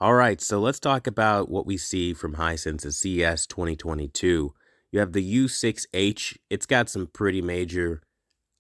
All right, so let's talk about what we see from Hisense at CES 2022. You have the U6H. It's got some pretty major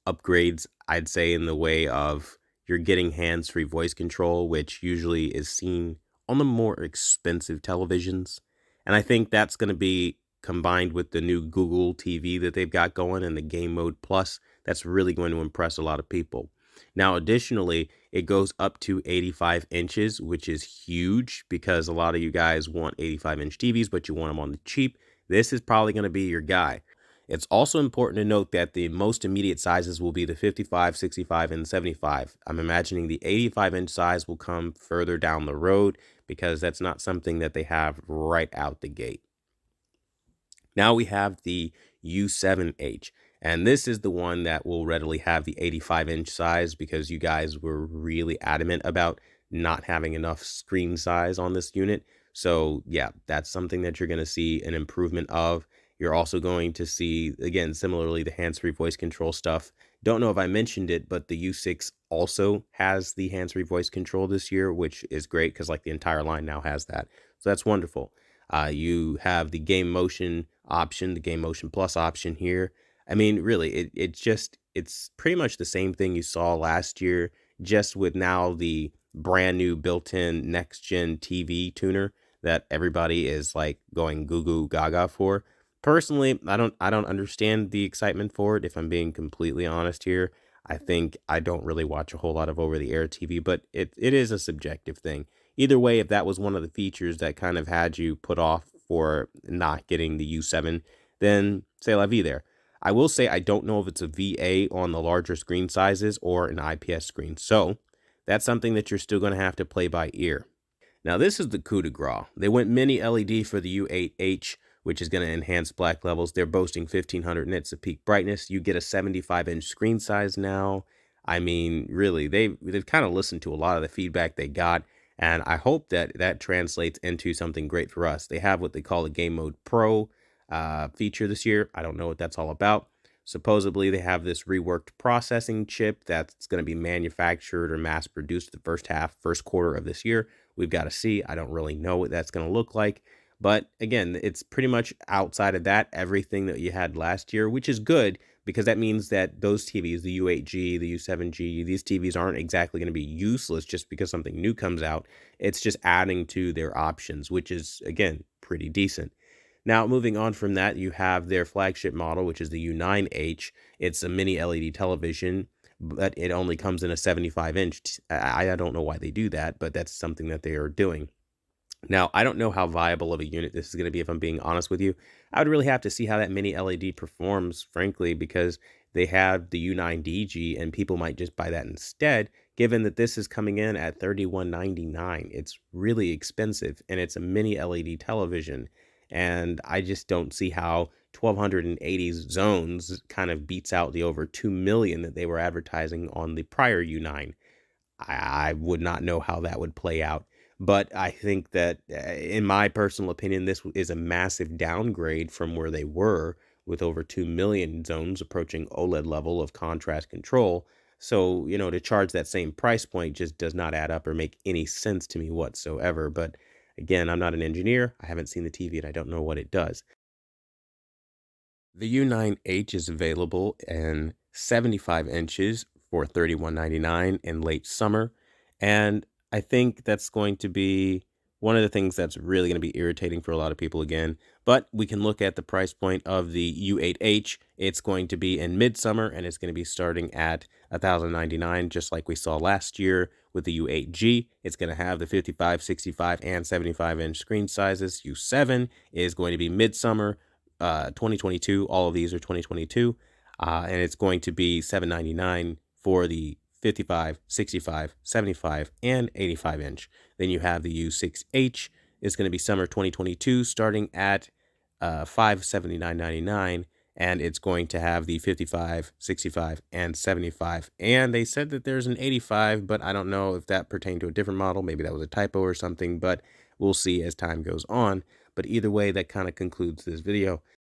upgrades, I'd say, in the way of you're getting hands-free voice control, which usually is seen on the more expensive televisions. And I think that's going to be combined with the new Google TV that they've got going and the Gamemode Plus. That's really going to impress a lot of people. Now, additionally, it goes up to 85 inches, which is huge because a lot of you guys want 85-inch TVs, but you want them on the cheap. This is probably going to be your guy. It's also important to note that the most immediate sizes will be the 55, 65, and 75. I'm imagining the 85-inch size will come further down the road because that's not something that they have right out the gate. Now we have the U7H, and this is the one that will readily have the 85-inch size because you guys were really adamant about not having enough screen size on this unit. So yeah, that's something that you're going to see an improvement of. You're also going to see, again, similarly, the hands-free voice control stuff. Don't know if I mentioned it, but the U6 also has the hands-free voice control this year, which is great because like the entire line now has that. So that's wonderful. You have the game motion option, the game motion plus option here. I mean, really, it's pretty much the same thing you saw last year, just with now the brand new built-in next gen TV tuner that everybody is like going goo goo gaga for. Personally, I don't understand the excitement for it, if I'm being completely honest here. I think I don't really watch a whole lot of over-the-air TV, but it is a subjective thing. Either way, if that was one of the features that kind of had you put off for not getting the U7, then say la vie there. I will say I don't know if it's a VA on the larger screen sizes or an IPS screen, so that's something that you're still going to have to play by ear. Now, this is the coup de grace. They went mini LED for the U8H, which is going to enhance black levels. They're boasting 1500 nits of peak brightness. You get a 75-inch screen size now. I mean, really, they've kind of listened to a lot of the feedback they got, and I hope that that translates into something great for us. They have what they call a Gamemode Pro feature this year. I don't know what that's all about. Supposedly, they have this reworked processing chip that's going to be manufactured or mass produced the first quarter of this year. We've got to see. I don't really know what that's going to look like. But again, it's pretty much outside of that, everything that you had last year, which is good because that means that those TVs, the U8G, the U7G, these TVs aren't exactly going to be useless just because something new comes out. It's just adding to their options, which is, again, pretty decent. Now, moving on from that, you have their flagship model, which is the U9H. It's a mini LED television, but it only comes in a 75-inch. I don't know why they do that, but that's something that they are doing. Now, I don't know how viable of a unit this is going to be, if I'm being honest with you. I would really have to see how that mini LED performs, frankly, because they have the U9DG and people might just buy that instead, given that this is coming in at $31.99. It's really expensive and it's a mini LED television. And I just don't see how 1280 zones kind of beats out the over 2 million that they were advertising on the prior U9. I would not know how that would play out. But I think that, in my personal opinion, this is a massive downgrade from where they were with over 2 million zones approaching OLED level of contrast control. So, to charge that same price point just does not add up or make any sense to me whatsoever. But again, I'm not an engineer. I haven't seen the TV and I don't know what it does. The U9H is available in 75 inches for $31.99 in late summer. And I think that's going to be one of the things that's really going to be irritating for a lot of people again. But we can look at the price point of the U8H. It's going to be in midsummer and it's going to be starting at $1,099, just like we saw last year with the U8G. It's going to have the 55, 65, and 75-inch screen sizes. U7 is going to be midsummer 2022. All of these are 2022, and it's going to be $799 for the 55, 65, 75, and 85 inch. Then you have the U6H. It's going to be summer 2022, starting at $579.99, and it's going to have the 55, 65, and 75. And they said that there's an 85, but I don't know if that pertained to a different model. Maybe that was a typo or something, but we'll see as time goes on. But either way, that kind of concludes this video.